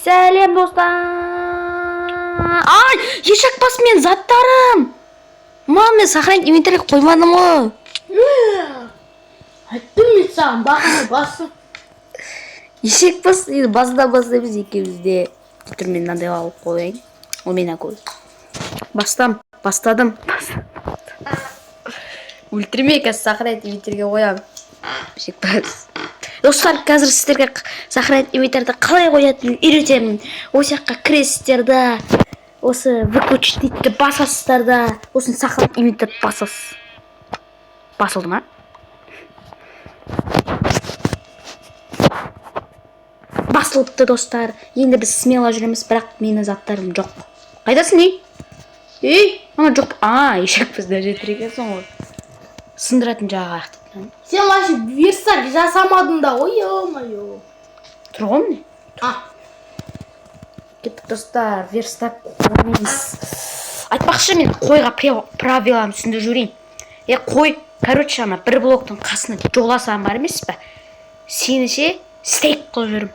Сәлем достар. Ай, ешек бас мен заттарым. Мен сохранить инвентарьға қоймадым ғой. Айттым мен саған бағана басып. Ешек бас, базда біз екеумізде. Тұр мен мынандай алып қояйын. Ол мен әкөл. Бастадым. Өлтірмей қазір сохранить инвентарьға қоямын. Ешек бас. Достар, қазір сіздерге сохранить инвентарьді қалай қоятынын үйретемін. Осы жаққа кіресіздерді, осы выключить дейтті басасыздарда, осыны сохранить инвентарьді басасыз. Басылды ма? Басылыпты достар. Енді біз смело жүреміз, бірақ менің заттарым жоқ. Қайдасың, ана жоқ. Ешек бізді жетірекесің ғой. Сындыратын жағы ақтып. Сен вообще верстак жасамадың да, ой-ой-ой. Тұр ғой міне? Кеттік достар, верстак қоймаймыз. Айтпақшы, мен қойға правиланы түсінде жүрейін. Қой, короче, ана бір блоктың қасына жоласам бар емес пе? Сені ше стейк қылып жүрім.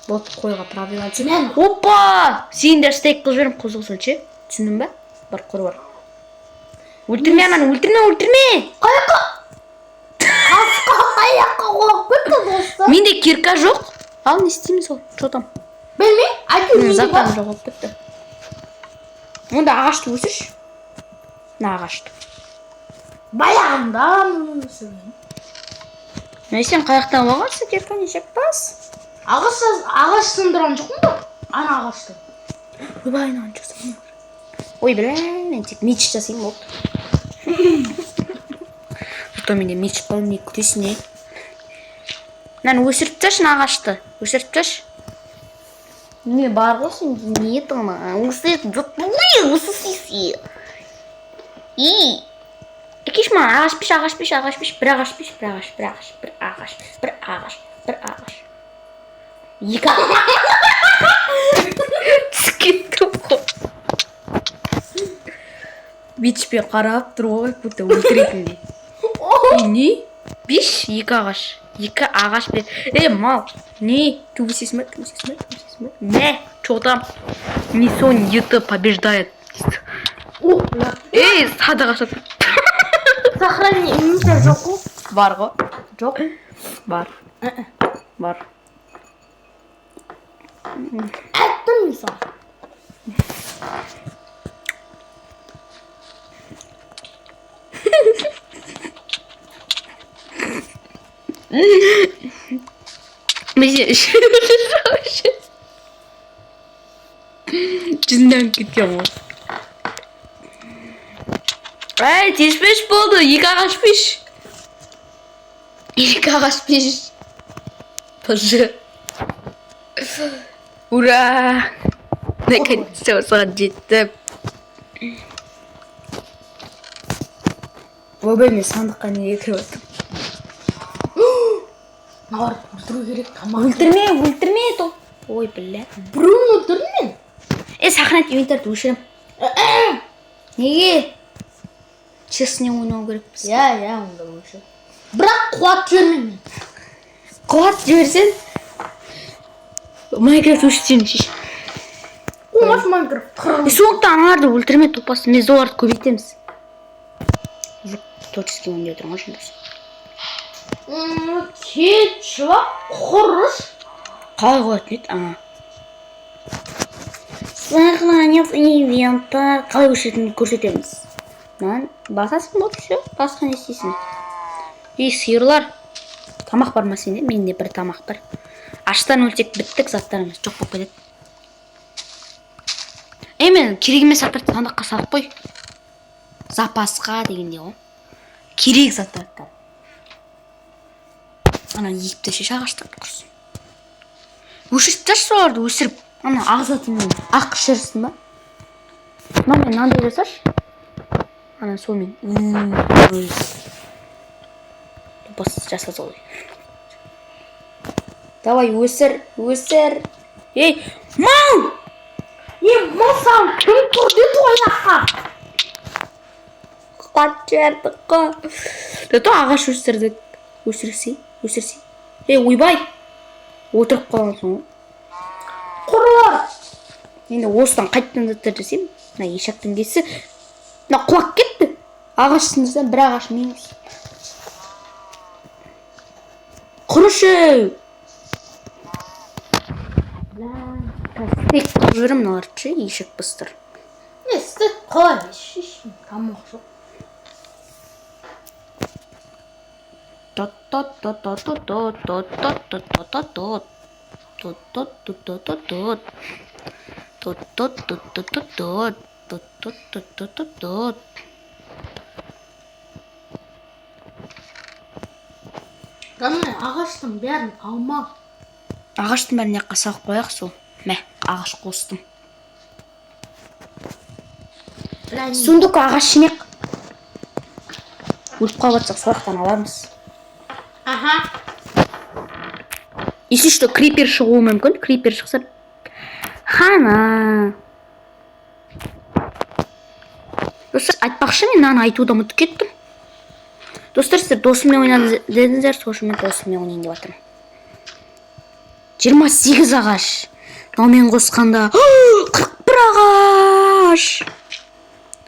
Вот қойға правиланы түсіндім. Опа! Сені де стейк қылып жүрім, қызылсын ше? Түсіндің бе? Бар қор бар. Өлтірме ананы, өлтірме! Қаяққа қойып кетті достар. Менде кирка жоқ. Ал, не істеймін сол? Что там? Білмей, әйтеуір менде Заттан бар. жоқ болып кетті. Онда ағашты өсірші. Мына ағашты. Баяғында өсірген. Сен қаяқтан оғасы кирка нешек бас? Ағаш сындырған жоқпын ба? Ана ағашты. Ойбай, айналып жасаймын. Ой, мен тек меч жасаймын болды. Зато менде меч бар, не күтесің, не? Мынаны өсіріп тасташы, ағашты. Өсіріп тасташы. Не бар ғой сен, не етің? Осы сесі. Кеш маған ағаш пеш. Бір ағаш. Екі ағаш. Түскеттім ғой. Бетшпен қарап тұр ғой, көтті өлтіретіндей. Не? Беш, екі ағаш бер. Мал. Не? Төбесесің бе? Не? Чё там? Не сон еты побеждает. Садыға шап. Сохрани инвентарь жоқ қой. Бар ғой? Жоқ? Бар. Әттім мен саған. Жүзінден кеткен ғой. Тешпеш болды, екі ағаш пеш. Пожы. Ура! Наконец-то осыған жеттім. Ойбай, мен сандыққа неге кіріп өттім. Нар, өлтіру керек тамақ. Өлтірме, топ. Ой, бля. Біреуін өлтірдім мен. Сохранить инвентарьді өшірім. Неге? Честный ойнау керек біз. Онда өшір. Бірақ қуат жібермеймін. Қуат жіберсен, Майнкрафт өшірсем шеш. Олмаш Майнкрафт. Сондықтан аналарды өлтірме топасы. Мен оларды көбейтеміз. Точеский он не тұрған үшін. Кетші, құрыш. Қалай қоятын еді? Сохранив инвентарь. Қалай өшіретінді көрсетеміз. Басасың болып все. Басқа не істейсің? Сиырлар. Тамақ бар ма сенде? Менде бір тамақ бар. Аштан өлтек біттік заттарымыз жоқ болып кетеді. Мен керек емес заттарды сандыққа салып қой. Запасқа дегенде ғой. Керек заттарды. Ана егіпті шеш ағаштан құрсын. Өшіріп таш соларды өсіріп. Ана ағзатымен ақ ішерсін ба? Мен мынандай жасашы. Ана солмен. Бас жаса солай. Давай өсір. Мал! Мал кім тұрды тояққа? Қуат жердік қой. Ағаш өсірдік. Өсірсе. Ойбай! Отырып қалғансың ғой. Енді осыдан қайтадан заттар жасаймын. Мына ешектің бесі мына құлап кетті. Ағаш сындырсам бір ағаш минус. Құрышы. Стек қылып жүрем мыналарды ше, ешек бастар. Не стек қалай? Ешкім тамақ жоқ. Ғана ағаштың бәрін алма. Ағаштың бәрін жаққа салып қояқ сол. Мә, ағаш қостым. Сундук ағаш жинақ. Өліп қалып жатсақ солақтан аламыз. Аха. Если что, крипер шығуы мүмкін. Крипер шықса... Хана. Достар, айтпақшы мен мынаны айтуды ұмытып кеттім. Достар, сіздер досыммен ойнады дедіңіздер, сол үшін мен досыммен ойнайын деп жатырмын. 28 ағаш. Мынамен қосқанда 41 ағаш.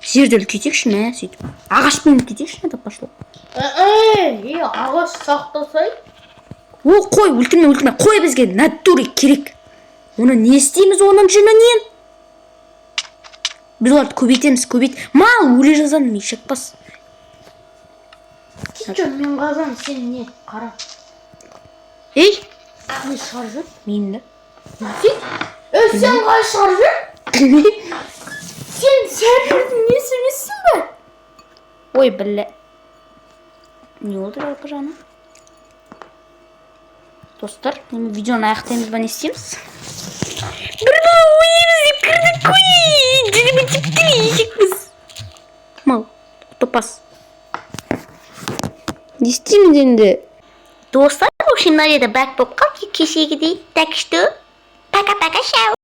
Жерді үлкейтекші ме, сөйтіп. Ағашпен үлкейтекші ме, таппашылық. Ағаш сақтасай. О, қой, өлтірме. Қой бізге натуре керек. Оны не істейміз оның жүнінен? Біз оларды көбейтеміз. Мал өле жазан мешек бас. Кичо, мен қазан, сен не? Қара. Ей, Не шаржыр? мен де. Нафиг? Сен қай шаржыр? Сен шаржырдың несі емессің бе? Ой, білі. Не oldu жалпы жаны? Достар, мен видеоны аяқтаймыз ба не істейміз? Бір ойымыз деп кірдік қой! Жүрімі тіпті ешекпіз. Мал, топас. Не істейміз енді? Достар, в общем, мына жерде бәк болып қалды кешегідей. Так что, пока-пока, шау!